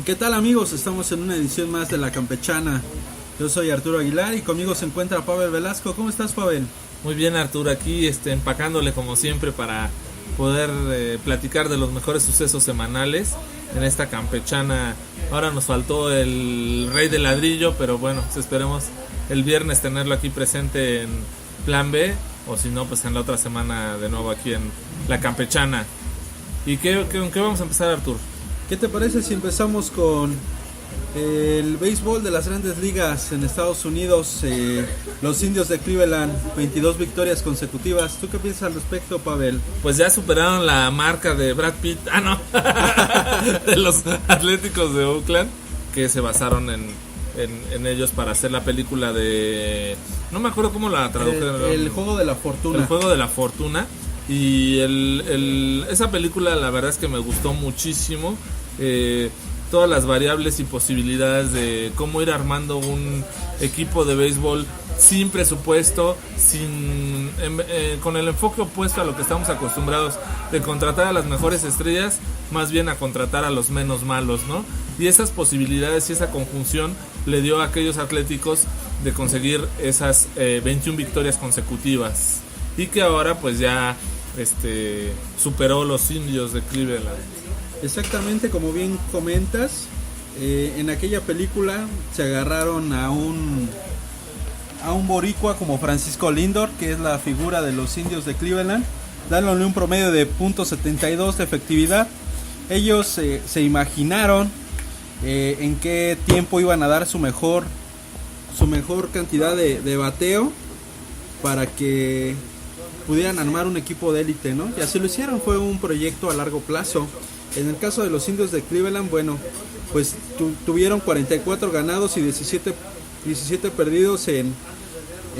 ¿Qué tal, amigos? Estamos en una edición más de La Campechana. Yo soy Arturo Aguilar y conmigo se encuentra Pavel Velasco. ¿Cómo estás, Pavel? Muy bien, Arturo, aquí empacándole como siempre para poder platicar de los mejores sucesos semanales en esta campechana. Ahora nos faltó el Rey del Ladrillo, pero bueno, esperemos el viernes tenerlo aquí presente en Plan B, o si no, pues en la otra semana de nuevo aquí en La Campechana. ¿Y con qué vamos a empezar, Arturo? ¿Qué te parece si empezamos con el béisbol de las grandes ligas en Estados Unidos? Los Indios de Cleveland, 22 victorias consecutivas. ¿Tú qué piensas al respecto, Pavel? Pues ya superaron la marca de Brad Pitt, de los Atléticos de Oakland, que se basaron en ellos para hacer la película de... No me acuerdo cómo la tradujeron. El Juego de la Fortuna. El Juego de la Fortuna. Y esa película la verdad es que me gustó muchísimo. Todas las variables y posibilidades de cómo ir armando un equipo de béisbol sin presupuesto, con el enfoque opuesto a lo que estamos acostumbrados de contratar a las mejores estrellas, más bien a contratar a los menos malos, ¿no? Y esas posibilidades y esa conjunción le dio a aquellos Atléticos de conseguir esas 21 victorias consecutivas, y que ahora pues ya superó los Indios de Cleveland. Exactamente, como bien comentas, en aquella película se agarraron a un boricua como Francisco Lindor, que es la figura de los Indios de Cleveland, dándole un promedio de .72 de efectividad. Ellos se imaginaron en qué tiempo iban a dar su mejor cantidad de bateo para que pudieran armar un equipo de élite, ¿no? Y así lo hicieron, fue un proyecto a largo plazo. En el caso de los Indios de Cleveland, bueno, pues tuvieron 44 ganados y 17 perdidos en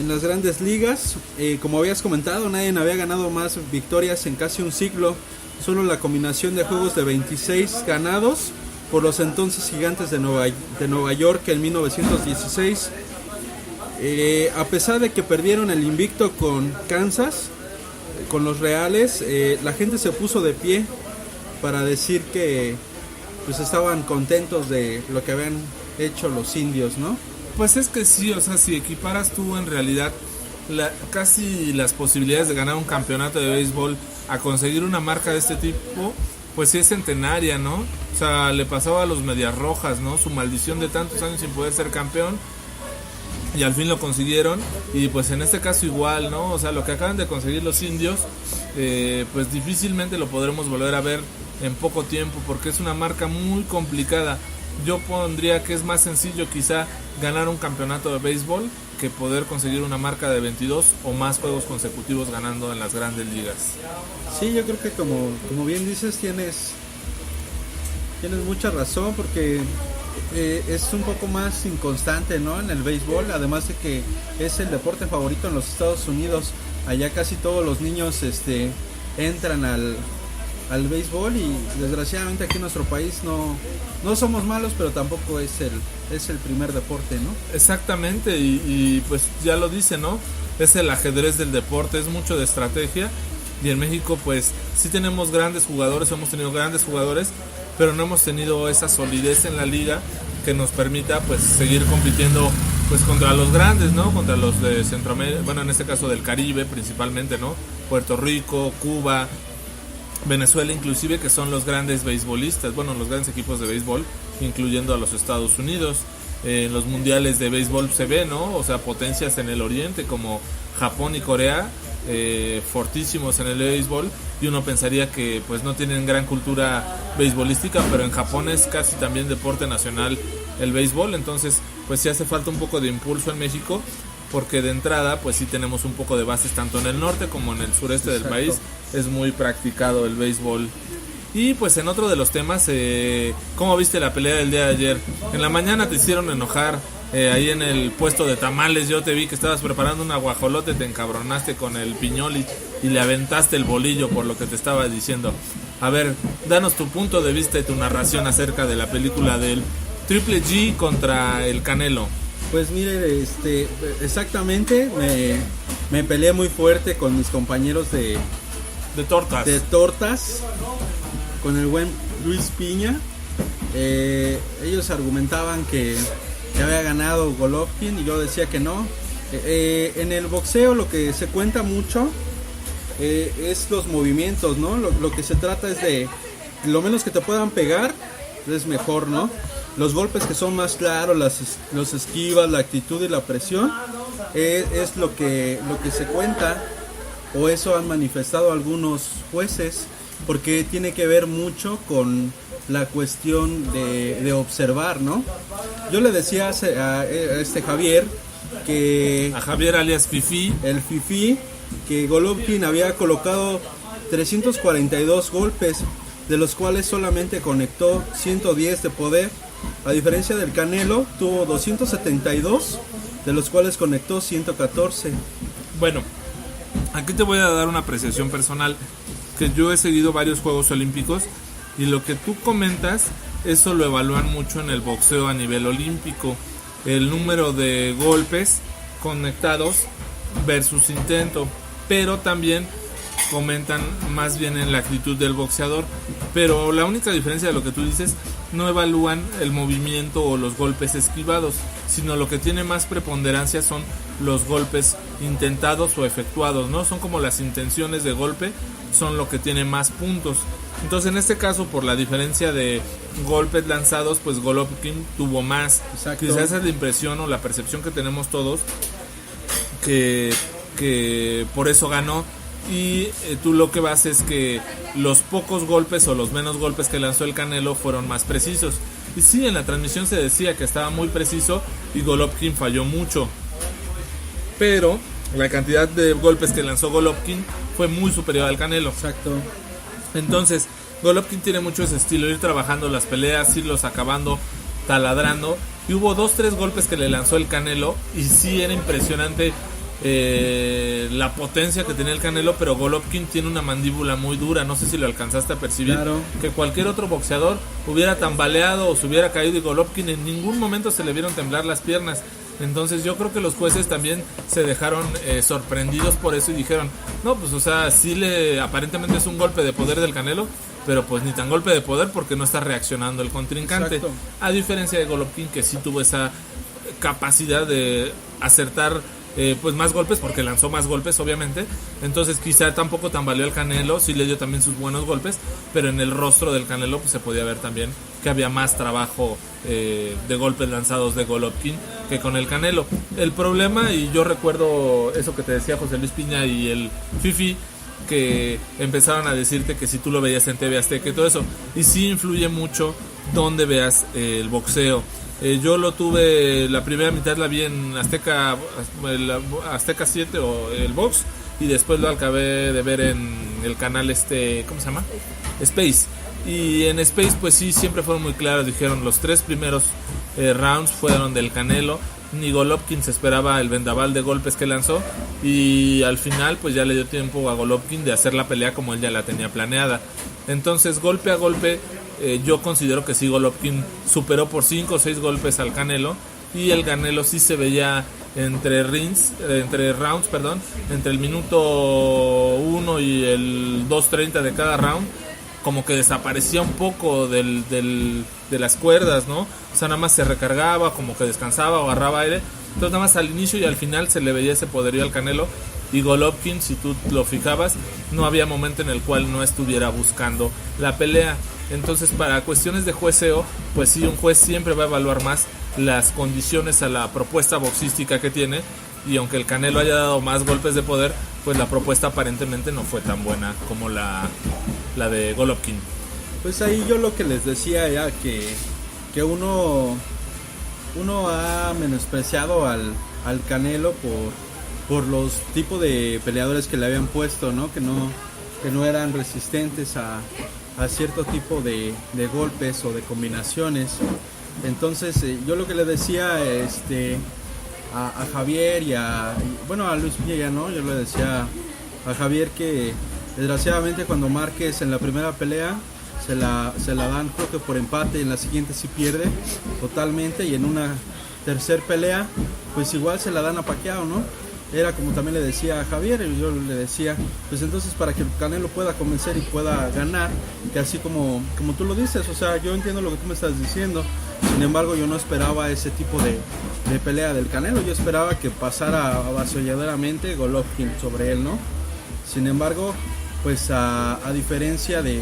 las grandes ligas. Como habías comentado, nadie había ganado más victorias en casi un siglo. Solo la combinación de juegos de 26 ganados por los entonces Gigantes de Nueva York en 1916. A pesar de que perdieron el invicto con Kansas, con los Reales, la gente se puso de pie para decir que pues estaban contentos de lo que habían hecho los Indios, ¿no? Pues es que sí, o sea, si equiparas tú en realidad casi las posibilidades de ganar un campeonato de béisbol a conseguir una marca de este tipo, pues sí es centenaria, ¿no? O sea, le pasaba a los Medias Rojas, ¿no? Su maldición de tantos años sin poder ser campeón, y al fin lo consiguieron. Y pues en este caso igual, ¿no? O sea, lo que acaban de conseguir los Indios, pues difícilmente lo podremos volver a ver en poco tiempo, porque es una marca muy complicada. Yo pondría que es más sencillo quizá ganar un campeonato de béisbol que poder conseguir una marca de 22 o más juegos consecutivos ganando en las grandes ligas. Sí, yo creo que como bien dices, tienes mucha razón, porque es un poco más inconstante, ¿no? En el béisbol, además de que es el deporte favorito en los Estados Unidos. Allá casi todos los niños entran al béisbol, y desgraciadamente aquí en nuestro país no somos malos, pero tampoco es el primer deporte, ¿no? Exactamente, y pues ya lo dice, ¿no? Es el ajedrez del deporte, es mucho de estrategia, y en México pues sí tenemos grandes jugadores, hemos tenido grandes jugadores, pero no hemos tenido esa solidez en la liga que nos permita pues seguir compitiendo pues contra los grandes, ¿no? Contra los de Centroamérica, bueno, en este caso del Caribe principalmente, ¿no? Puerto Rico, Cuba, Venezuela inclusive, que son los grandes beisbolistas, bueno, los grandes equipos de béisbol, incluyendo a los Estados Unidos. En los mundiales de béisbol se ve, ¿no? O sea, potencias en el oriente como Japón y Corea, fortísimos en el béisbol, y uno pensaría que pues no tienen gran cultura beisbolística, pero en Japón es casi también deporte nacional el béisbol. Entonces pues sí hace falta un poco de impulso en México, porque de entrada pues sí tenemos un poco de bases tanto en el norte como en el sureste del país, es muy practicado el béisbol. Y pues en otro de los temas, ¿cómo viste la pelea del día de ayer? En la mañana te hicieron enojar ahí en el puesto de tamales. Yo te vi que estabas preparando un aguajolote, te encabronaste con el piñol y le aventaste el bolillo por lo que te estaba diciendo. A ver, danos tu punto de vista y tu narración acerca de la película del Triple G contra el Canelo. Pues mire, exactamente, me peleé muy fuerte con mis compañeros de tortas, con el buen Luis Piña. Ellos argumentaban que había ganado Golovkin y yo decía que no. En el boxeo lo que se cuenta mucho es los movimientos, ¿no? Lo que se trata es de lo menos que te puedan pegar es mejor, ¿no? Los golpes que son más claros, los esquivas, la actitud y la presión es lo que se cuenta, o eso han manifestado algunos jueces, porque tiene que ver mucho con la cuestión de observar, ¿no? Yo le decía a Javier que... A Javier alias Fifi. El Fifi, que Golovkin había colocado 342 golpes, de los cuales solamente conectó 110 de poder. A diferencia del Canelo, tuvo 272, de los cuales conectó 114. Bueno, aquí te voy a dar una apreciación personal, que yo he seguido varios Juegos Olímpicos y lo que tú comentas, eso lo evalúan mucho en el boxeo a nivel olímpico. El número de golpes conectados versus intento, pero también comentan más bien en la actitud del boxeador. Pero la única diferencia de lo que tú dices, no evalúan el movimiento o los golpes esquivados, sino lo que tiene más preponderancia son los golpes intentados o efectuados, ¿no? Son como las intenciones de golpe, son lo que tiene más puntos. Entonces en este caso, por la diferencia de golpes lanzados, pues Golovkin tuvo más. Exacto. Quizás esa es la impresión o la percepción que tenemos todos, que por eso ganó. Y tú lo que vas es que los pocos golpes o los menos golpes que lanzó el Canelo fueron más precisos. Y sí, en la transmisión se decía que estaba muy preciso y Golovkin falló mucho, pero la cantidad de golpes que lanzó Golovkin fue muy superior al Canelo. Exacto. Entonces Golovkin tiene mucho ese estilo, ir trabajando las peleas, irlos acabando, taladrando. Y hubo 2-3 golpes que le lanzó el Canelo y sí era impresionante la potencia que tenía el Canelo, pero Golovkin tiene una mandíbula muy dura. No sé si lo alcanzaste a percibir. Claro. Que cualquier otro boxeador hubiera tambaleado o se hubiera caído, y Golovkin en ningún momento se le vieron temblar las piernas. Entonces yo creo que los jueces también se dejaron sorprendidos por eso y dijeron, no, pues o sea, sí aparentemente es un golpe de poder del Canelo, pero pues ni tan golpe de poder porque no está reaccionando el contrincante. Exacto. A diferencia de Golovkin, que sí tuvo esa capacidad de acertar pues más golpes, porque lanzó más golpes obviamente. Entonces quizá tampoco tambaleó el Canelo, sí le dio también sus buenos golpes, pero en el rostro del Canelo pues se podía ver también que había más trabajo de golpes lanzados de Golovkin que con el Canelo. El problema, y yo recuerdo eso que te decía José Luis Piña y el Fifi, que empezaron a decirte que si tú lo veías en TV Azteca y todo eso, y sí influye mucho donde veas el boxeo. Yo lo tuve, la primera mitad la vi en Azteca 7 o el box, y después lo acabé de ver en el canal ¿cómo se llama? Space. Y en Space pues sí, siempre fueron muy claros, dijeron los 3 primeros rounds fueron del Canelo, ni Golovkin se esperaba el vendaval de golpes que lanzó, y al final pues ya le dio tiempo a Golovkin de hacer la pelea como él ya la tenía planeada. Entonces golpe a golpe yo considero que sí, Golovkin superó por 5 o 6 golpes al Canelo, y el Canelo sí se veía entre rounds, entre el minuto 1 y el 2:30 de cada round, como que desaparecía un poco de las cuerdas, ¿no? O sea, nada más se recargaba, como que descansaba o agarraba aire. Entonces nada más al inicio y al final se le veía ese poderío al Canelo. Y Golovkin, si tú lo fijabas, no había momento en el cual no estuviera buscando la pelea. Entonces, para cuestiones de jueceo, pues sí, un juez siempre va a evaluar más las condiciones a la propuesta boxística que tiene. Y aunque el Canelo haya dado más golpes de poder, pues la propuesta aparentemente no fue tan buena como la de Golovkin. Pues ahí yo lo que les decía era que uno ha menospreciado al Canelo por los tipos de peleadores que le habían puesto, ¿no? Que no eran resistentes a cierto tipo de golpes o de combinaciones. Entonces yo lo que le decía a Javier bueno, a Luis Milla ya no, yo le decía a Javier que desgraciadamente cuando Márquez en la primera pelea se la dan creo que por empate, y en la siguiente sí pierde totalmente, y en una tercer pelea pues igual se la dan a Pacquiao, ¿no? Era como también le decía a Javier, y yo le decía, pues entonces para que Canelo pueda convencer y pueda ganar, que así como tú lo dices, o sea, yo entiendo lo que tú me estás diciendo, sin embargo yo no esperaba ese tipo de pelea del Canelo, yo esperaba que pasara avasalladoramente Golovkin sobre él, ¿no? Sin embargo, pues a diferencia de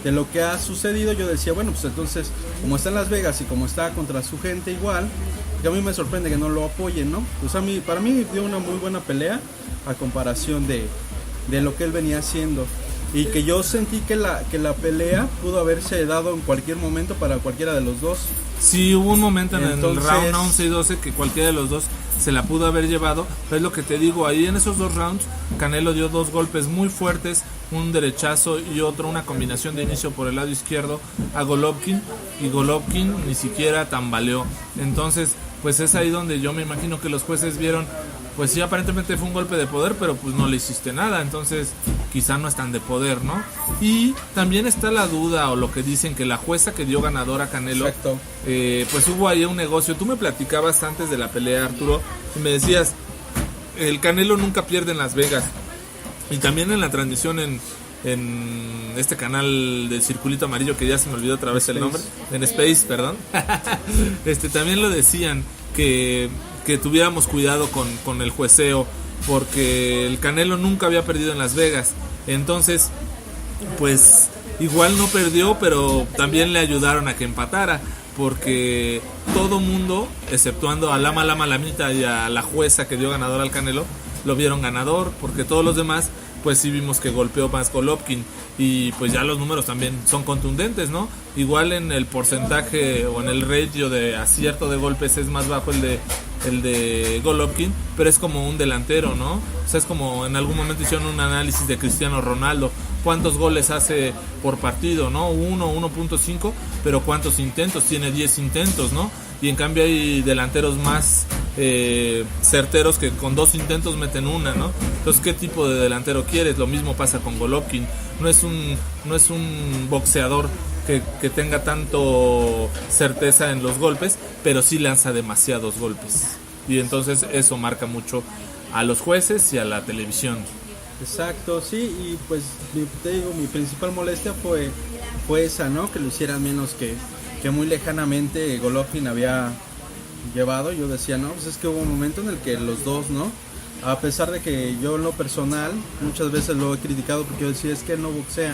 lo que ha sucedido, yo decía, bueno, pues entonces, como está en Las Vegas y como está contra su gente igual, que a mí me sorprende que no lo apoyen, ¿no? Pues para mí dio una muy buena pelea a comparación de lo que él venía haciendo. Y que yo sentí que la pelea pudo haberse dado en cualquier momento para cualquiera de los dos. Sí, hubo un momento en el round 11 y 12 que cualquiera de los dos se la pudo haber llevado, pero es lo que te digo, ahí en esos dos rounds Canelo dio dos golpes muy fuertes, un derechazo y otro, una combinación de inicio por el lado izquierdo a Golovkin, y Golovkin ni siquiera tambaleó. Entonces pues es ahí donde yo me imagino que los jueces vieron, pues sí, aparentemente fue un golpe de poder, pero pues no le hiciste nada, entonces quizá no es tan de poder, ¿no? Y también está la duda, o lo que dicen, que la jueza que dio ganador a Canelo, pues hubo ahí un negocio. Tú me platicabas antes de la pelea, Arturo, y me decías, el Canelo nunca pierde en Las Vegas, y también en la transmisión en este canal del Circulito Amarillo, que ya se me olvidó otra vez el nombre, en Space, perdón. También lo decían, que tuviéramos cuidado con el jueceo, porque el Canelo nunca había perdido en Las Vegas. Entonces, pues igual no perdió, pero también le ayudaron a que empatara, porque todo mundo, exceptuando a Lama Lamita y a la jueza que dio ganador al Canelo, lo vieron ganador, porque todos los demás pues sí vimos que golpeó más Golovkin, y pues ya los números también son contundentes, ¿no? Igual en el porcentaje o en el ratio de acierto de golpes es más bajo el de Golovkin, pero es como un delantero, ¿no? O sea, es como en algún momento hicieron un análisis de Cristiano Ronaldo, cuántos goles hace por partido, ¿no? 1.5, pero cuántos intentos, tiene 10 intentos, ¿no? Y en cambio hay delanteros más certeros que con 2 intentos meten una, ¿no? Entonces, ¿qué tipo de delantero quieres? Lo mismo pasa con Golovkin. No es un boxeador que tenga tanto certeza en los golpes, pero sí lanza demasiados golpes, y entonces eso marca mucho a los jueces y a la televisión. Exacto, sí, y pues te digo, mi principal molestia fue esa, ¿no? Que lo hicieran menos que muy lejanamente Golovkin había llevado. Yo decía, no, pues es que hubo un momento en el que los dos, ¿no? A pesar de que yo en lo personal muchas veces lo he criticado, porque yo decía, es que él no boxea,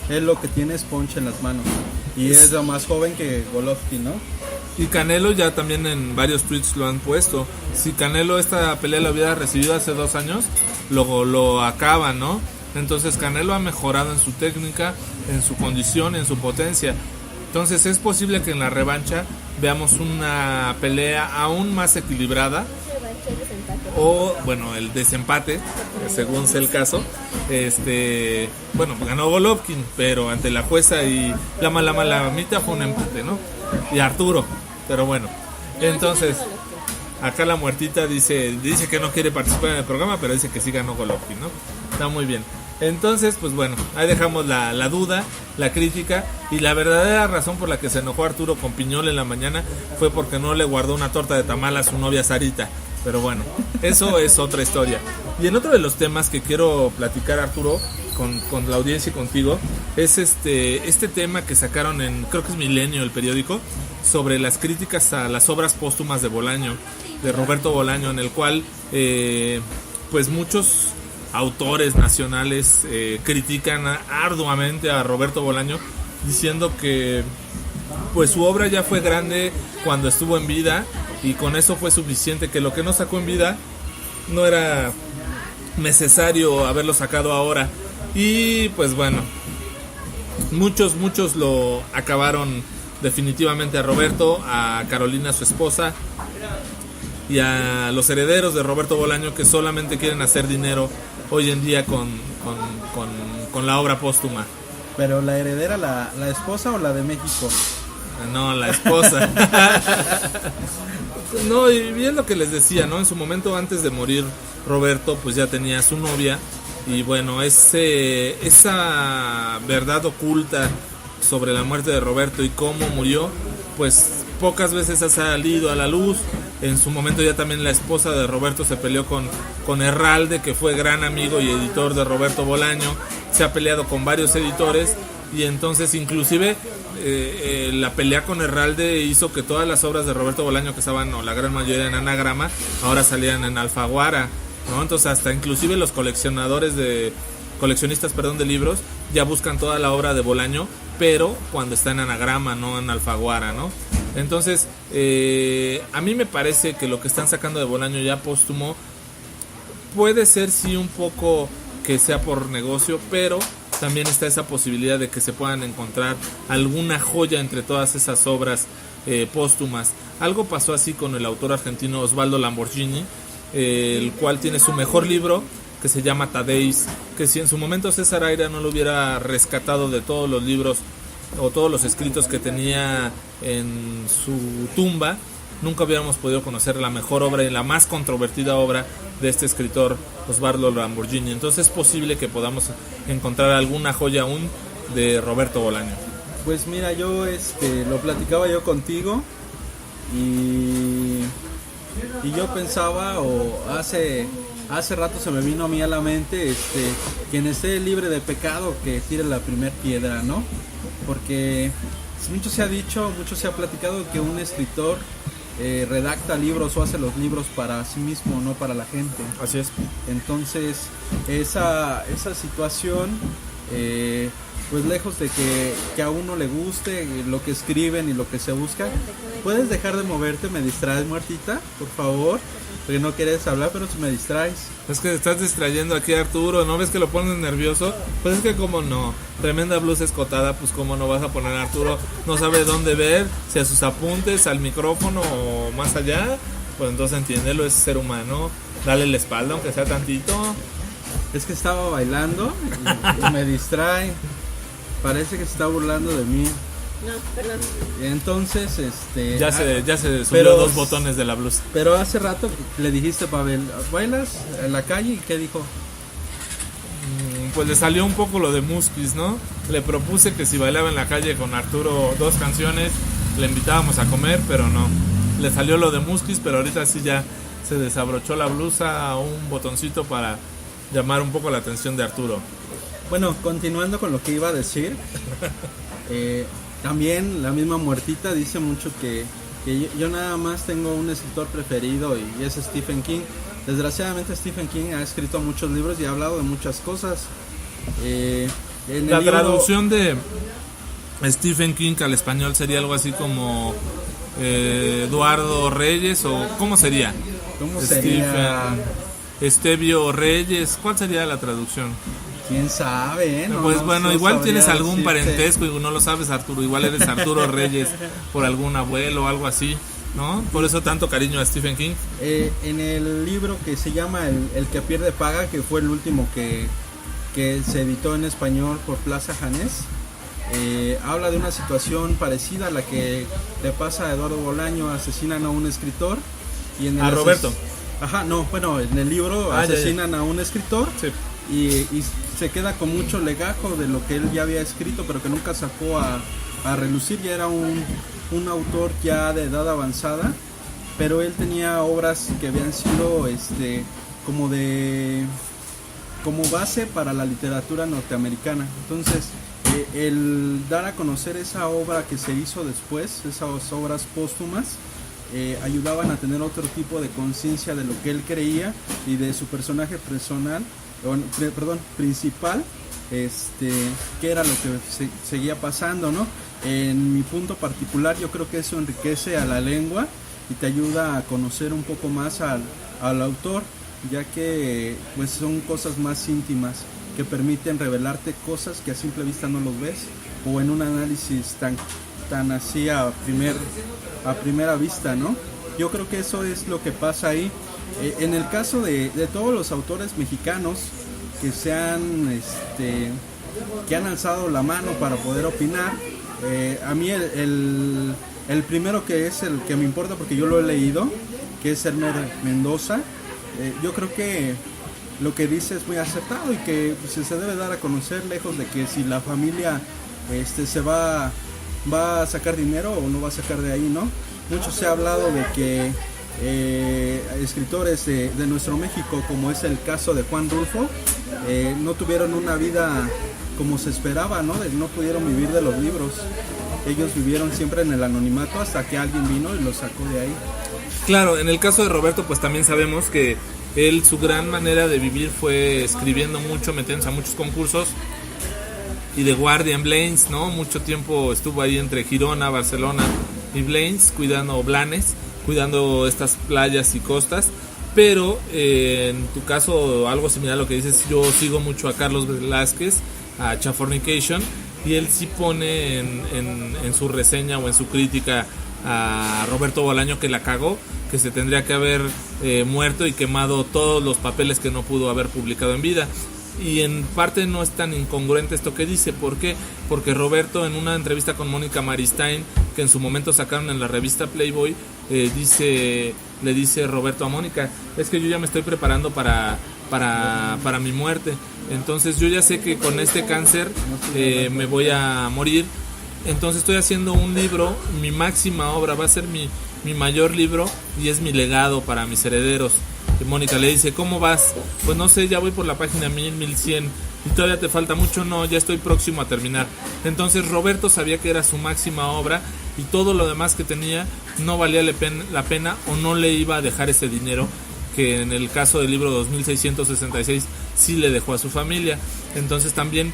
él lo que tiene es punch en las manos, y es lo más joven que Golovkin, ¿no? Y Canelo ya también en varios tweets lo han puesto. Si Canelo esta pelea la hubiera recibido hace 2 años, lo acaba, ¿no? Entonces Canelo ha mejorado en su técnica, en su condición, en su potencia. Entonces es posible que en la revancha veamos una pelea aún más equilibrada, o bueno, el desempate, según sea el caso. Bueno, ganó Golovkin, pero ante la jueza y Lamita fue un empate, ¿no? Y Arturo, pero bueno. Entonces, acá la muertita dice que no quiere participar en el programa, pero dice que sí ganó Golovkin, ¿no? Está muy bien. Entonces, pues bueno, ahí dejamos la duda, la crítica, y la verdadera razón por la que se enojó Arturo con Piñol en la mañana fue porque no le guardó una torta de tamal a su novia Sarita. Pero bueno, eso es otra historia. Y en otro de los temas que quiero platicar, Arturo, con la audiencia y contigo, es este tema que sacaron en, creo que es Milenio, el periódico, sobre las críticas a las obras póstumas de Bolaño, de Roberto Bolaño, en el cual pues muchos autores nacionales critican arduamente a Roberto Bolaño, diciendo que pues su obra ya fue grande cuando estuvo en vida, y con eso fue suficiente, que lo que no sacó en vida no era necesario haberlo sacado ahora. Y pues bueno, muchos lo acabaron definitivamente a Roberto, a Carolina, su esposa, y a los herederos de Roberto Bolaño, que solamente quieren hacer dinero hoy en día con la obra póstuma. Pero la heredera, la esposa o la de México. No, la esposa. No, y bien lo que les decía, ¿no? En su momento, antes de morir Roberto, pues ya tenía a su novia. Y bueno, esa verdad oculta sobre la muerte de Roberto y cómo murió, pues pocas veces ha salido a la luz. En su momento ya también la esposa de Roberto se peleó con Herralde, que fue gran amigo y editor de Roberto Bolaño. Se ha peleado con varios editores y entonces inclusive la pelea con Herralde hizo que todas las obras de Roberto Bolaño, que estaban, o la gran mayoría, en anagrama, ahora salían en Alfaguara, ¿no? Entonces hasta inclusive los coleccionistas de libros ya buscan toda la obra de Bolaño, pero cuando está en anagrama, no en Alfaguara, ¿no? Entonces a mí me parece que lo que están sacando de Bolaño ya póstumo puede ser sí un poco que sea por negocio, pero también está esa posibilidad de que se puedan encontrar alguna joya entre todas esas obras póstumas. Algo pasó así con el autor argentino Osvaldo Lamborghini, el cual tiene su mejor libro, que se llama Tadeis, que si en su momento César Aira no lo hubiera rescatado de todos los libros o todos los escritos que tenía en su tumba, nunca hubiéramos podido conocer la mejor obra y la más controvertida obra de este escritor Osvaldo Lamborghini. Entonces es posible que podamos encontrar alguna joya aún de Roberto Bolaño. Pues mira, yo lo platicaba yo contigo y yo pensaba, o hace rato se me vino a mí a la mente, quien esté libre de pecado que tire la primer piedra, ¿no? Porque mucho se ha dicho, mucho se ha platicado que un escritor redacta libros o hace los libros para sí mismo, no para la gente. Así es. Entonces esa situación, pues lejos de que a uno le guste lo que escriben y lo que se busca, puedes dejar de moverte. Me distraes, Muertita, por favor, porque no quieres hablar, pero si me distraes. Es que te estás distrayendo aquí, Arturo, ¿no ves que lo pones nervioso? Pues es que como no, tremenda blusa escotada, pues como no vas a poner a Arturo, no sabe dónde ver, si a sus apuntes, al micrófono o más allá, pues entonces entiéndelo, es ser humano, dale la espalda aunque sea tantito. Es que estaba bailando y me distrae, parece que se está burlando de mí. No, perdón. Entonces, ya se subió pero, 2 botones de la blusa. Pero hace rato le dijiste, Pavel, ¿bailas en la calle? ¿Y qué dijo? Pues le salió un poco lo de Musquis, ¿no? Le propuse que si bailaba en la calle con Arturo 2 canciones, le invitábamos a comer, pero no. Le salió lo de Musquis, pero ahorita sí ya se desabrochó la blusa a un botoncito para llamar un poco la atención de Arturo. Bueno, continuando con lo que iba a decir, también la misma Muertita dice mucho que yo nada más tengo un escritor preferido y es Stephen King. Desgraciadamente Stephen King ha escrito muchos libros y ha hablado de muchas cosas. La traducción de Stephen King al español sería algo así como Eduardo Reyes, o ¿cómo sería? ¿Cómo sería? Estevio Reyes, ¿cuál sería la traducción? ¿Quién sabe? Pues bueno, igual tienes algún decirte. parentesco y no lo sabes, Arturo. Igual eres Arturo Reyes por algún abuelo o algo así, ¿no? Por eso tanto cariño a Stephen King. En el libro que se llama El que pierde paga, que fue el último que se editó en español por Plaza Janés, habla de una situación parecida a la que le pasa a Eduardo Bolaño. Asesinan a un escritor y en el Roberto. En el libro asesinan a un escritor. Sí. Y se queda con mucho legajo de lo que él ya había escrito, pero que nunca sacó a relucir. Ya era un autor ya de edad avanzada, pero él tenía obras que habían sido como base para la literatura norteamericana. Entonces el dar a conocer esa obra que se hizo después, esas obras póstumas, ayudaban a tener otro tipo de conciencia de lo que él creía y de su personaje principal, que era lo que seguía pasando, ¿no? En mi punto particular, yo creo que eso enriquece a la lengua y te ayuda a conocer un poco más al autor, ya que pues son cosas más íntimas que permiten revelarte cosas que a simple vista no los ves, o en un análisis tan así a primera vista, ¿no? Yo creo que eso es lo que pasa ahí. En el caso de todos los autores mexicanos que se han que han alzado la mano para poder opinar. A mí el primero, que es el que me importa porque yo lo he leído, que es Elmer Mendoza, yo creo que lo que dice es muy acertado y que pues, se debe dar a conocer, lejos de que si la familia se va a sacar dinero o no va a sacar de ahí, ¿no? Mucho se ha hablado de que escritores de nuestro México, como es el caso de Juan Rulfo, no tuvieron una vida como se esperaba, ¿no? No pudieron vivir de los libros. Ellos vivieron siempre en el anonimato hasta que alguien vino y los sacó de ahí. Claro, en el caso de Roberto, pues también sabemos que él, su gran manera de vivir fue escribiendo mucho, metiéndose a muchos concursos y de guardia en Blanes, ¿no? Mucho tiempo estuvo ahí entre Girona, Barcelona y Blanes, Blanes, cuidando estas playas y costas. Pero en tu caso, algo similar a lo que dices, yo sigo mucho a Carlos Velázquez, a Chafornication, y él sí pone en su reseña o en su crítica a Roberto Bolaño que la cagó, que se tendría que haber muerto y quemado todos los papeles que no pudo haber publicado en vida. Y en parte no es tan incongruente esto que dice. ¿Por qué? Porque Roberto, en una entrevista con Mónica Maristain, que en su momento sacaron en la revista Playboy, le dice Roberto a Mónica: es que yo ya me estoy preparando para mi muerte. Entonces yo ya sé que con este cáncer me voy a morir. Entonces estoy haciendo un libro, mi máxima obra, va a ser mi mayor libro y es mi legado para mis herederos. Y Mónica le dice: ¿cómo vas? Pues no sé, ya voy por la página 1000, 1100 y todavía te falta mucho. No, ya estoy próximo a terminar. Entonces Roberto sabía que era su máxima obra y todo lo demás que tenía no valía la pena o no le iba a dejar ese dinero que en el caso del libro 2666 sí le dejó a su familia. Entonces también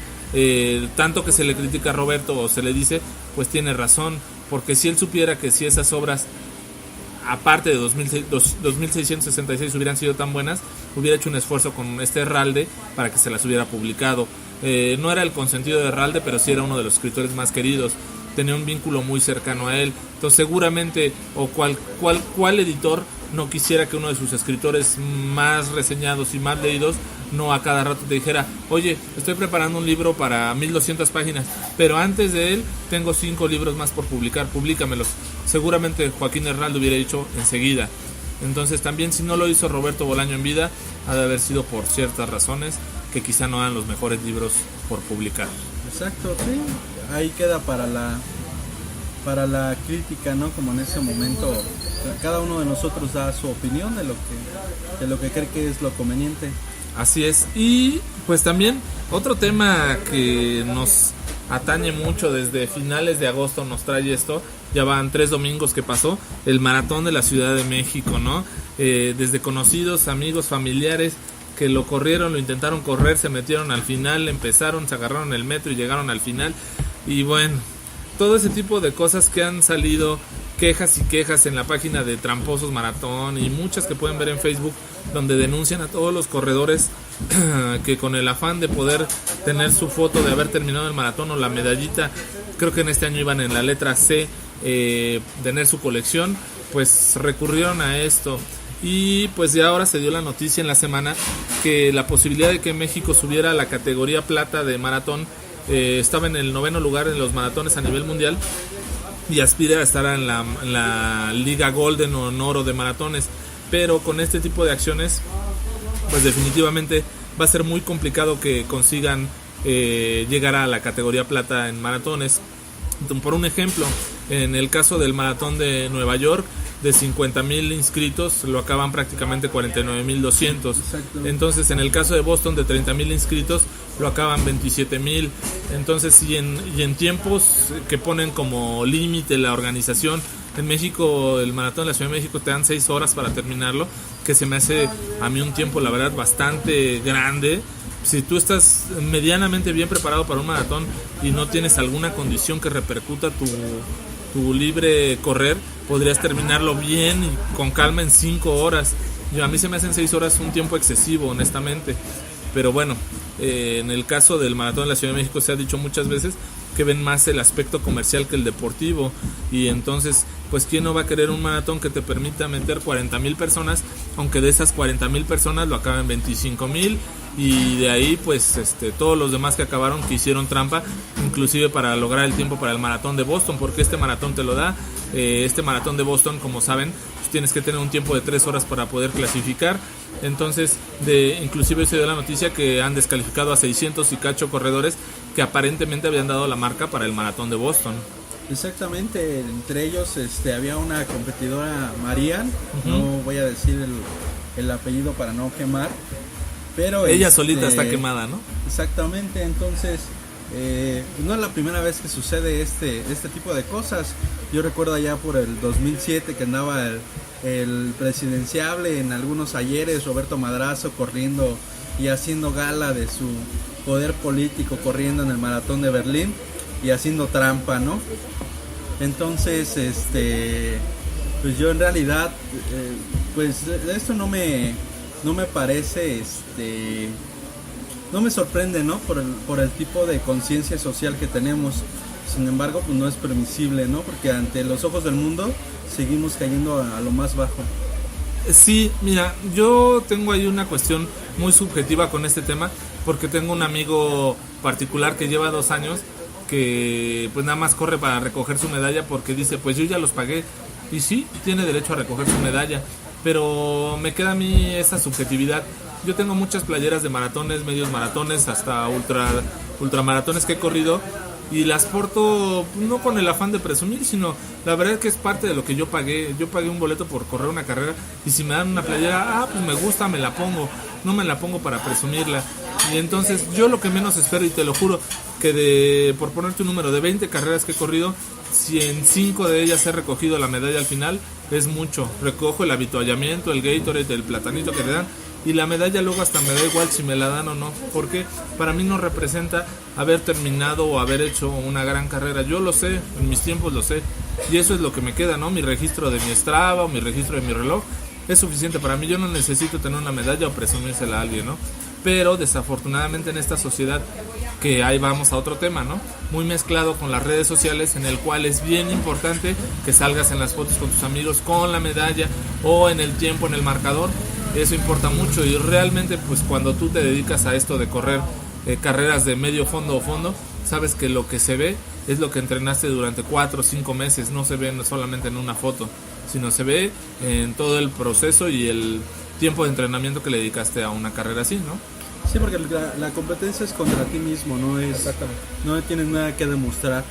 tanto que se le critica a Roberto o se le dice, pues tiene razón, porque si él supiera que si esas obras aparte de 2666 hubieran sido tan buenas, hubiera hecho un esfuerzo con este Herralde para que se las hubiera publicado. No era el consentido de Herralde, pero sí era uno de los escritores más queridos, tenía un vínculo muy cercano a él. Entonces seguramente, o cuál editor no quisiera que uno de sus escritores más reseñados y más leídos no a cada rato te dijera: oye, estoy preparando un libro para 1200 páginas, pero antes de él tengo 5 libros más por publicar, publícamelos. Seguramente Joaquín Herralde hubiera dicho enseguida. Entonces también, si no lo hizo Roberto Bolaño en vida, ha de haber sido por ciertas razones que quizá no eran los mejores libros por publicar. Exacto, sí, ahí queda para la crítica, ¿no? Como en ese momento cada uno de nosotros da su opinión de lo que cree que es lo conveniente. Así es. Y pues también otro tema que nos atañe mucho desde finales de agosto nos trae esto. Ya van 3 domingos que pasó el maratón de la Ciudad de México, ¿no? Desde conocidos, amigos, familiares que lo corrieron, lo intentaron correr, se metieron al final, empezaron, se agarraron el metro y llegaron al final. Y bueno, todo ese tipo de cosas que han salido, quejas y quejas en la página de Tramposos Maratón y muchas que pueden ver en Facebook, donde denuncian a todos los corredores que con el afán de poder tener su foto de haber terminado el maratón o la medallita, creo que en este año iban en la letra C, tener su colección, pues recurrieron a esto. Y pues ya ahora se dio la noticia en la semana que la posibilidad de que México subiera a la categoría plata de maratón, estaba en el 9º lugar en los maratones a nivel mundial y aspira a estar en la Liga Golden o en oro de maratones. Pero con este tipo de acciones, pues definitivamente va a ser muy complicado que consigan llegar a la categoría plata en maratones. Por un ejemplo, en el caso del maratón de Nueva York, de 50,000 inscritos, lo acaban prácticamente 49,200. Entonces, en el caso de Boston, de 30,000 inscritos, lo acaban 27,000. Entonces, y en tiempos que ponen como límite la organización, en México, el maratón de la Ciudad de México te dan 6 horas para terminarlo, que se me hace a mí un tiempo, la verdad, bastante grande. Si tú estás medianamente bien preparado para un maratón y no tienes alguna condición que repercuta tu libre correr, podrías terminarlo bien y con calma en 5 horas. A mí se me hacen 6 horas un tiempo excesivo, honestamente. Pero bueno, en el caso del maratón de la Ciudad de México se ha dicho muchas veces que ven más el aspecto comercial que el deportivo, y entonces pues quién no va a querer un maratón que te permita meter 40,000 personas, aunque de esas 40,000 personas lo acaben 25,000, y de ahí pues todos los demás que acabaron que hicieron trampa, inclusive para lograr el tiempo para el maratón de Boston, porque este maratón te lo da. Este maratón de Boston, como saben, pues tienes que tener un tiempo de 3 horas para poder clasificar. Entonces, inclusive se dio la noticia que han descalificado a 600 y cacho corredores que aparentemente habían dado la marca para el maratón de Boston. Exactamente, entre ellos había una competidora, Marian, no voy a decir el apellido para no quemar, pero ella solita está quemada, ¿no? Exactamente, entonces no es la primera vez que sucede este tipo de cosas. Yo recuerdo allá por el 2007 que andaba el presidenciable en algunos ayeres, Roberto Madrazo, corriendo y haciendo gala de su poder político, corriendo en el maratón de Berlín y haciendo trampa, ¿no? Entonces, pues yo en realidad, pues esto no me parece, no me sorprende, ¿no? Por el tipo de conciencia social que tenemos. Sin embargo, pues no es permisible, ¿no? Porque ante los ojos del mundo seguimos cayendo a lo más bajo. Sí, mira, yo tengo ahí una cuestión muy subjetiva con este tema, porque tengo un amigo particular que lleva 2 años que pues nada más corre para recoger su medalla porque dice, pues yo ya los pagué. Y sí, tiene derecho a recoger su medalla, pero me queda a mí esa subjetividad. Yo tengo muchas playeras de maratones, medios maratones, hasta ultramaratones que he corrido, y las porto no con el afán de presumir, sino la verdad es que es parte de lo que yo pagué. Yo pagué un boleto por correr una carrera, y si me dan una playera, pues me gusta, me la pongo. No me la pongo para presumirla. Y entonces yo lo que menos espero, y te lo juro, que por ponerte un número, de 20 carreras que he corrido, si en 5 de ellas he recogido la medalla al final, es mucho. Recojo el avituallamiento, el Gatorade, el platanito que te dan, y la medalla luego hasta me da igual si me la dan o no, porque para mí no representa haber terminado o haber hecho una gran carrera. Yo lo sé, en mis tiempos lo sé, y eso es lo que me queda, ¿no? Mi registro de mi Strava o mi registro de mi reloj es suficiente para mí. Yo no necesito tener una medalla o presumírsela a alguien, ¿no? Pero desafortunadamente en esta sociedad, que ahí vamos a otro tema, ¿no? Muy mezclado con las redes sociales, en el cual es bien importante que salgas en las fotos con tus amigos con la medalla o en el tiempo, en el marcador. Eso importa mucho, y realmente pues cuando tú te dedicas a esto de correr carreras de medio fondo o fondo, sabes que lo que se ve es lo que entrenaste durante 4 o 5 meses. No se ve solamente en una foto, sino se ve en todo el proceso y el tiempo de entrenamiento que le dedicaste a una carrera así, ¿no? Sí, porque la competencia es contra ti mismo, no es, no tienes nada que demostrar.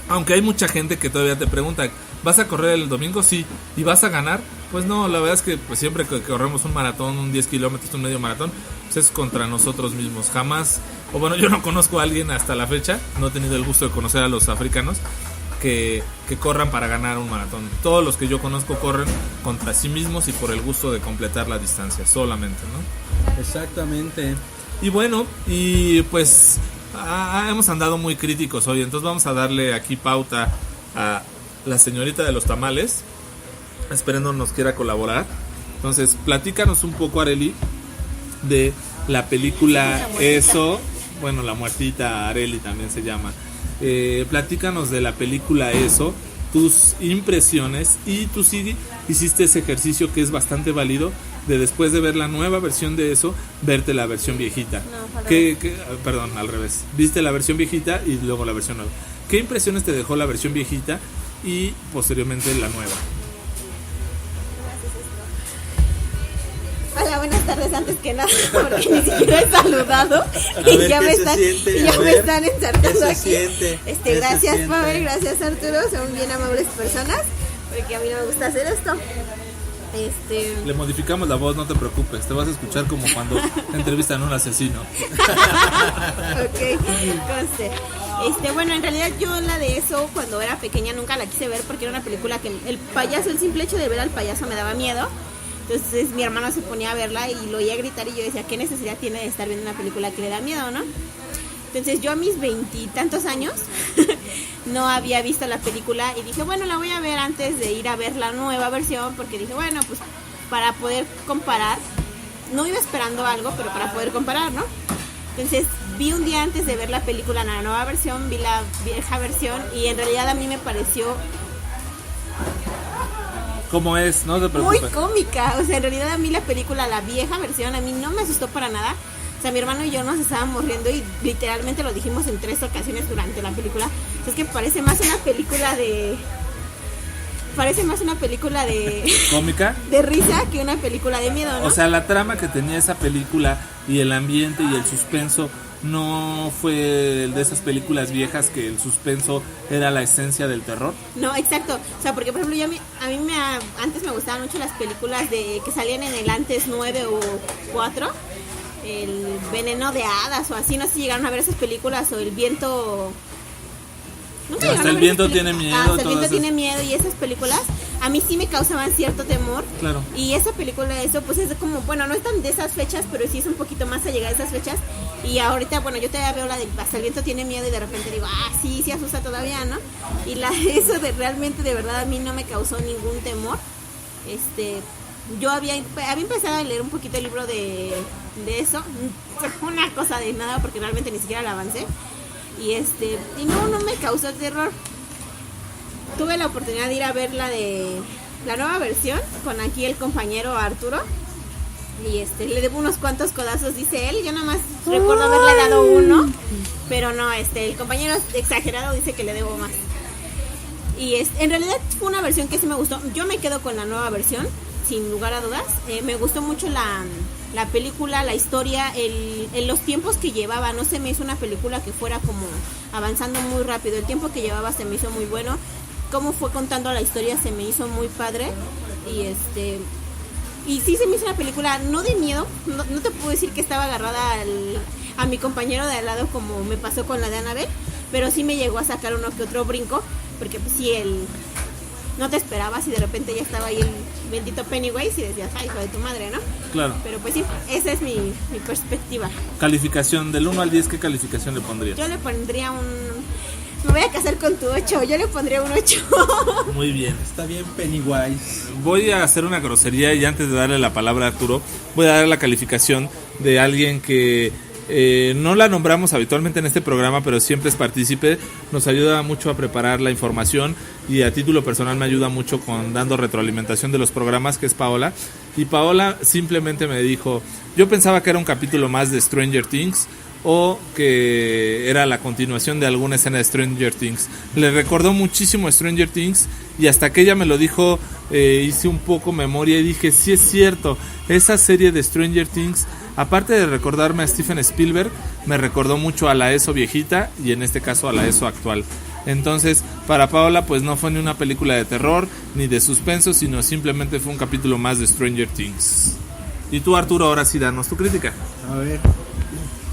Aunque hay mucha gente que todavía te pregunta, ¿vas a correr el domingo? Sí. ¿Y vas a ganar? Pues no, la verdad es que pues siempre que corremos un maratón, un 10 kilómetros, un medio maratón, pues es contra nosotros mismos. Jamás, o bueno, yo no conozco a alguien hasta la fecha, no he tenido el gusto de conocer a los africanos que corran para ganar un maratón. Todos los que yo conozco corren contra sí mismos y por el gusto de completar la distancia solamente, ¿no? Exactamente. Y bueno, y pues hemos andado muy críticos hoy, entonces vamos a darle aquí pauta a la señorita de los tamales, esperando nos quiera colaborar. Entonces, platícanos un poco, Arely, de la película Eso. Bueno, La Muertita, Arely también se llama. Platícanos de la película Eso, tus impresiones, y tú sí hiciste ese ejercicio que es bastante válido, de después de ver la nueva versión de Eso, verte la versión viejita. No, perdón, al revés. Viste la versión viejita y luego la versión nueva. ¿Qué impresiones te dejó la versión viejita y posteriormente la nueva? Hola, buenas tardes, antes que nada, porque ni siquiera he saludado y ya me están ensartando aquí. Gracias, Pavel, gracias, Arturo, son bien amables personas, porque a mí no me gusta hacer esto. Le modificamos la voz, no te preocupes, te vas a escuchar como cuando entrevistan a un asesino. Ok, conste. Bueno, en realidad yo la de Eso, cuando era pequeña, nunca la quise ver porque era una película que el payaso, el simple hecho de ver al payaso me daba miedo. Entonces mi hermano se ponía a verla y lo oía gritar y yo decía, ¿qué necesidad tiene de estar viendo una película que le da miedo, no? Entonces yo a mis 20 y tantos años no había visto la película y dije, bueno, la voy a ver antes de ir a ver la nueva versión, porque dije, bueno, pues para poder comparar, no iba esperando algo, pero para poder comparar, ¿no? Entonces vi un día antes de ver la película, la nueva versión, vi la vieja versión y en realidad a mí me pareció... ¿Cómo es? No te preocupes. Muy cómica, o sea, en realidad a mí la película, la vieja versión, a mí no me asustó para nada. O sea, mi hermano y yo nos estábamos riendo y literalmente lo dijimos en 3 ocasiones durante la película. O sea, es que parece más una película de... ¿Cómica? De risa que una película de miedo, ¿no? O sea, la trama que tenía esa película y el ambiente y el suspenso no fue de esas películas viejas que el suspenso era la esencia del terror. No, exacto. O sea, porque por ejemplo, antes me gustaban mucho las películas de que salían en el antes 9 o 4, el Veneno de Hadas o así, no sé si llegaron a ver esas películas o El Viento... ¿Nunca Hasta El Viento Tiene Miedo. Hasta El Viento Tiene Miedo y esas películas a mí sí me causaban cierto temor. Claro. Y esa película, eso pues es como, bueno, no es tan de esas fechas, pero sí es un poquito más allegada a esas fechas. Y ahorita, bueno, yo todavía veo la de Hasta El Viento Tiene Miedo y de repente digo, sí asusta todavía, ¿no? Y eso realmente, de verdad, a mí no me causó ningún temor. Yo había empezado a leer un poquito el libro de eso. Una cosa de nada, porque realmente ni siquiera la avancé. Y no me causó terror. Tuve la oportunidad de ir a ver la nueva versión con aquí el compañero Arturo. Y le debo unos cuantos codazos, dice él. Yo nada más recuerdo haberle dado uno. Pero no, el compañero exagerado dice que le debo más. Y en realidad fue una versión que sí me gustó. Yo me quedo con la nueva versión, sin lugar a dudas. Me gustó mucho la película, la historia, los tiempos que llevaba. No se me hizo una película que fuera como avanzando muy rápido. El tiempo que llevaba se me hizo muy bueno. Cómo fue contando la historia se me hizo muy padre. Y sí se me hizo una película no de miedo. No te puedo decir que estaba agarrada a mi compañero de al lado como me pasó con la de Annabelle, pero sí me llegó a sacar uno que otro brinco, porque pues sí, no te esperabas y de repente ya estaba ahí el bendito Pennywise y decías, ay, hijo de tu madre, ¿no? Claro. Pero pues sí, esa es mi perspectiva. Calificación, del 1 al 10, ¿qué calificación le pondrías? Yo le pondría me voy a casar con tu 8, yo le pondría un 8. Muy bien. Está bien, Pennywise. Voy a hacer una grosería y antes de darle la palabra a Arturo, voy a dar la calificación de alguien que no la nombramos habitualmente en este programa, pero siempre es partícipe, nos ayuda mucho a preparar la información y a título personal me ayuda mucho con dando retroalimentación de los programas, que es Paola. Y Paola simplemente me dijo, yo pensaba que era un capítulo más de Stranger Things o que era la continuación de alguna escena de Stranger Things. Le recordó muchísimo a Stranger Things y hasta que ella me lo dijo, hice un poco memoria y dije, sí es cierto, esa serie de Stranger Things, aparte de recordarme a Steven Spielberg, me recordó mucho a la ESO viejita y en este caso a la ESO actual. Entonces, para Paola, pues no fue ni una película de terror ni de suspenso, sino simplemente fue un capítulo más de Stranger Things. Y tú, Arturo, ahora sí danos tu crítica. A ver.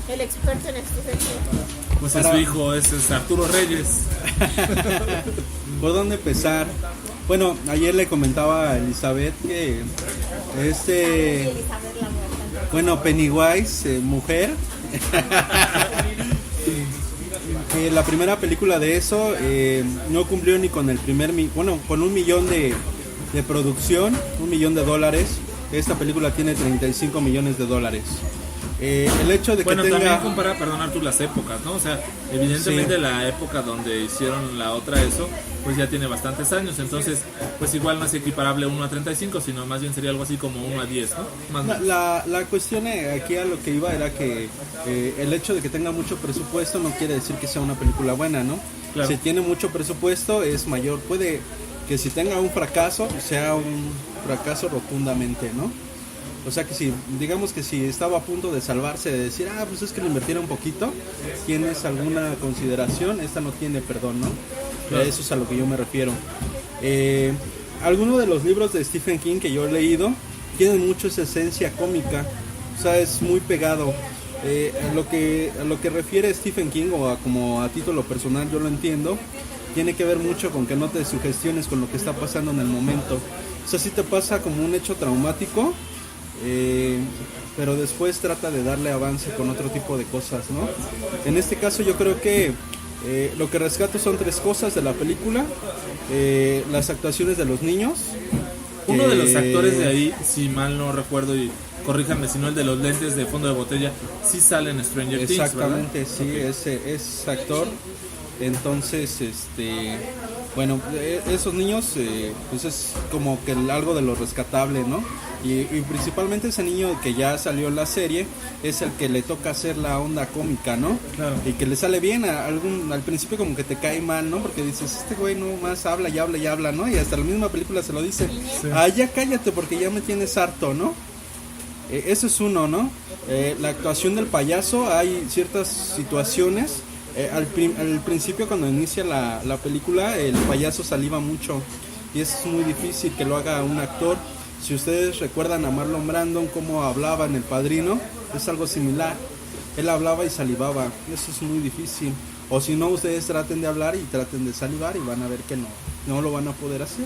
El experto en Stephen King. Pues es su hijo, ese es Arturo Reyes. ¿Por dónde empezar? Bueno, ayer le comentaba a Elizabeth que bueno, Pennywise, mujer, que la primera película de eso no cumplió ni con el con $1 millón de producción, $1 millón. Esta película tiene $35 millones. El hecho de que bueno, tenga... también compara, perdonar tú las épocas, ¿no? O sea, evidentemente sí, la época donde hicieron la otra eso, pues ya tiene bastantes años, entonces, pues igual no es equiparable 1 a 35, sino más bien sería algo así como 1 a 10, ¿no? Más la cuestión aquí a lo que iba era que el hecho de que tenga mucho presupuesto no quiere decir que sea una película buena, ¿no? Claro. Si tiene mucho presupuesto es mayor, puede que si tenga un fracaso, sea un fracaso rotundamente, ¿no? O sea que si, digamos que si estaba a punto de salvarse, de decir, pues es que le invirtieron un poquito, tienes alguna consideración, esta no tiene perdón, ¿no? Claro. Eso es a lo que yo me refiero. Algunos de los libros de Stephen King que yo he leído tienen mucho esa esencia cómica, o sea, es muy pegado. A lo que refiere Stephen King, como a título personal yo lo entiendo, tiene que ver mucho con que no te sugestiones con lo que está pasando en el momento. O sea, si te pasa como un hecho traumático, pero después trata de darle avance con otro tipo de cosas, ¿no? En este caso yo creo que lo que rescato son 3 cosas de la película. Las actuaciones de los niños. Uno de los actores de ahí, si mal no recuerdo, y corríjanme si no, el de los lentes de fondo de botella, sí sale en Stranger Things, ¿verdad? Exactamente, sí, okay. Es actor. Entonces, Bueno, esos niños, pues es como que algo de lo rescatable, ¿no? Y principalmente ese niño que ya salió en la serie es el que le toca hacer la onda cómica, ¿no? Claro. Y que le sale bien, al principio como que te cae mal, ¿no? Porque dices, este güey no más habla y habla y habla, ¿no? Y hasta la misma película se lo dice, Sí. ya cállate porque ya me tienes harto, ¿no? Eso es uno, ¿no? La actuación del payaso, hay ciertas situaciones. Al principio cuando inicia la película el payaso saliva mucho y eso es muy difícil que lo haga un actor. Si ustedes recuerdan a Marlon Brando cómo hablaba en El Padrino, es algo similar, él hablaba y salivaba, eso es muy difícil. O si no, ustedes traten de hablar y traten de salivar y van a ver que no lo van a poder hacer.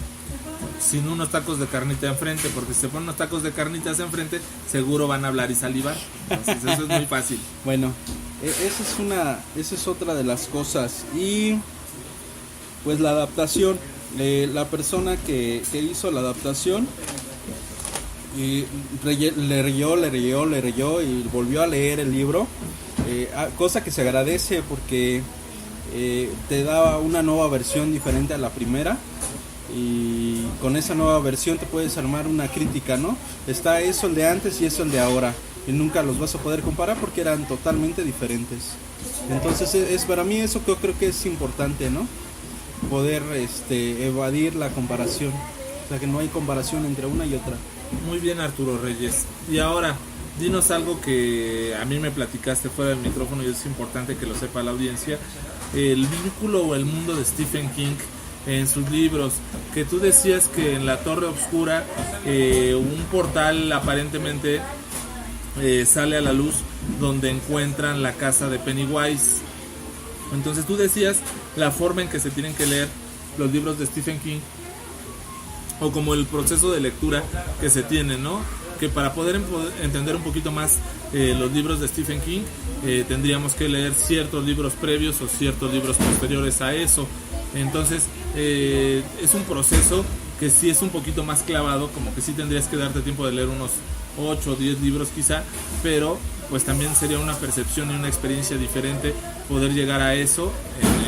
Sin unos tacos de carnita enfrente, porque si se ponen unos tacos de carnitas enfrente, seguro van a hablar y salivar. Entonces eso es muy fácil. Bueno, esa es otra de las cosas. Y pues la adaptación, la persona que hizo la adaptación le leyó y volvió a leer el libro, cosa que se agradece porque te da una nueva versión diferente a la primera. Y con esa nueva versión te puedes armar una crítica, ¿no? Está eso el de antes y eso el de ahora y nunca los vas a poder comparar porque eran totalmente diferentes. Entonces para mí eso creo que es importante, ¿no? Poder evadir la comparación, o sea que no hay comparación entre una y otra. Muy bien, Arturo Reyes. Y ahora, dinos algo que a mí me platicaste fuera del micrófono y es importante que lo sepa la audiencia. El vínculo o el mundo de Stephen King en sus libros, que tú decías que en La Torre Oscura un portal aparentemente sale a la luz donde encuentran la casa de Pennywise. Entonces tú decías la forma en que se tienen que leer los libros de Stephen King o como el proceso de lectura que se tiene, ¿no? Que para poder entender un poquito más los libros de Stephen King tendríamos que leer ciertos libros previos o ciertos libros posteriores a eso. Entonces es un proceso que sí es un poquito más clavado, como que sí tendrías que darte tiempo de leer unos 8 o 10 libros quizá, pero pues también sería una percepción y una experiencia diferente poder llegar a eso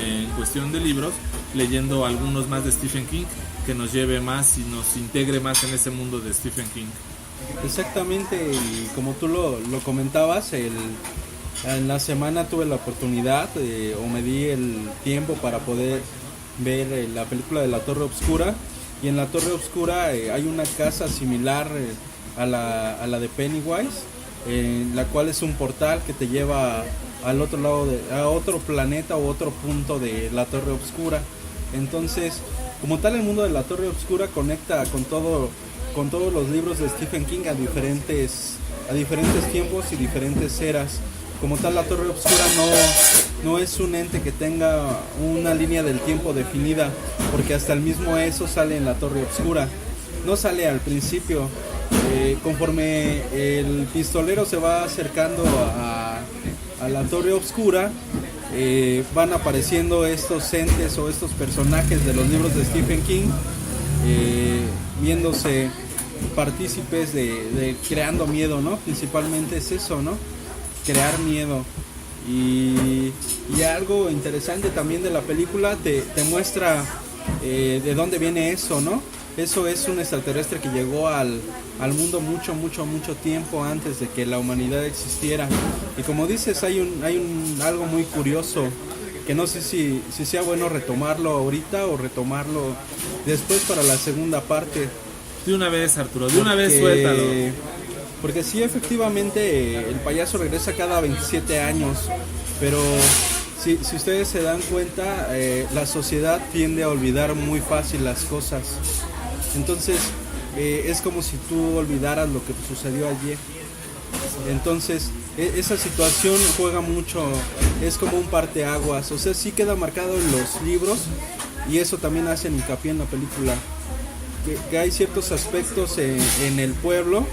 en cuestión de libros, leyendo algunos más de Stephen King, que nos lleve más y nos integre más en ese mundo de Stephen King. Exactamente, y como tú lo comentabas, en la semana tuve la oportunidad o me di el tiempo para poder ver la película de La Torre Oscura, y en La Torre Oscura hay una casa similar a la de Pennywise, la cual es un portal que te lleva al otro lado a otro planeta o otro punto de La Torre Oscura. Entonces, como tal, el mundo de La Torre Oscura conecta con todos los libros de Stephen King a diferentes tiempos y diferentes eras. Como tal, La Torre Oscura no es un ente que tenga una línea del tiempo definida, porque hasta el mismo eso sale en La Torre Oscura. No sale al principio. Conforme el pistolero se va acercando a La Torre Oscura, van apareciendo estos entes o estos personajes de los libros de Stephen King, viéndose partícipes de creando miedo, ¿no? Principalmente es eso, ¿no? Crear miedo. Y algo interesante también de la película te muestra de dónde viene eso, ¿no? Eso es un extraterrestre que llegó al mundo mucho tiempo antes de que la humanidad existiera. Y como dices, hay algo muy curioso que no sé si sea bueno retomarlo ahorita o retomarlo después para la segunda parte. De una vez, Arturo, de una vez suéltalo. Porque sí, efectivamente, el payaso regresa cada 27 años, pero si ustedes se dan cuenta, la sociedad tiende a olvidar muy fácil las cosas. Entonces, es como si tú olvidaras lo que sucedió ayer. Entonces, esa situación juega mucho, es como un parteaguas, o sea, sí queda marcado en los libros y eso también hacen hincapié en la película. Que hay ciertos aspectos en el pueblo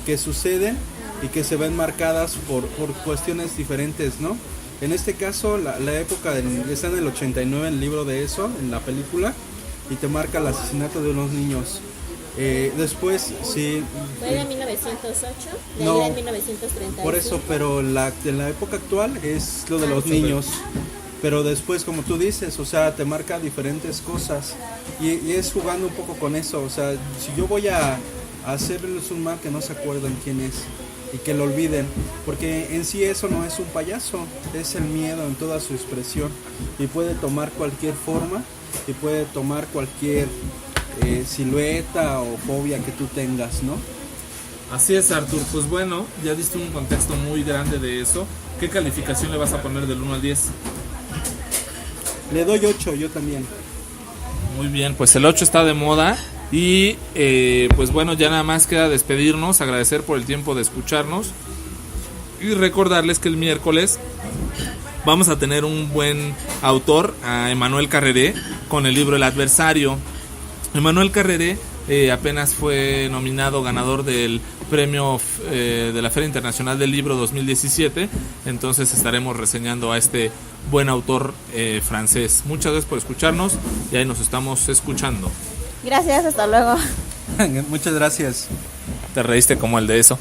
que suceden y que se ven marcadas por cuestiones diferentes, ¿no? En este caso, la época está en el 89, el libro de eso, en la película, y te marca el asesinato de unos niños. Después, sí... ¿Fue de 1908? De no, ahí de 1930. por eso, pero en la época actual es lo de los niños. pero después, como tú dices, o sea, te marca diferentes cosas y es jugando un poco con eso. O sea, si yo voy a hacerles un mal, que no se acuerden quién es y que lo olviden, porque en sí eso no es un payaso, es el miedo en toda su expresión y puede tomar cualquier forma y puede tomar cualquier silueta o fobia que tú tengas, ¿no? Así es, Artur. Pues bueno, ya diste un contexto muy grande de eso. ¿Qué calificación le vas a poner del 1 al 10? Le doy 8, yo también. Muy bien, pues el 8 está de moda. Y pues bueno, ya nada más queda despedirnos, agradecer por el tiempo de escucharnos y recordarles que el miércoles vamos a tener un buen autor, a Emmanuel Carréré, con el libro El Adversario. Emmanuel Carréré apenas fue nominado ganador del premio de la Feria Internacional del Libro 2017, entonces estaremos reseñando a este buen autor francés. Muchas gracias por escucharnos y ahí nos estamos escuchando. Gracias, hasta luego. Muchas gracias. Te reíste como el de eso.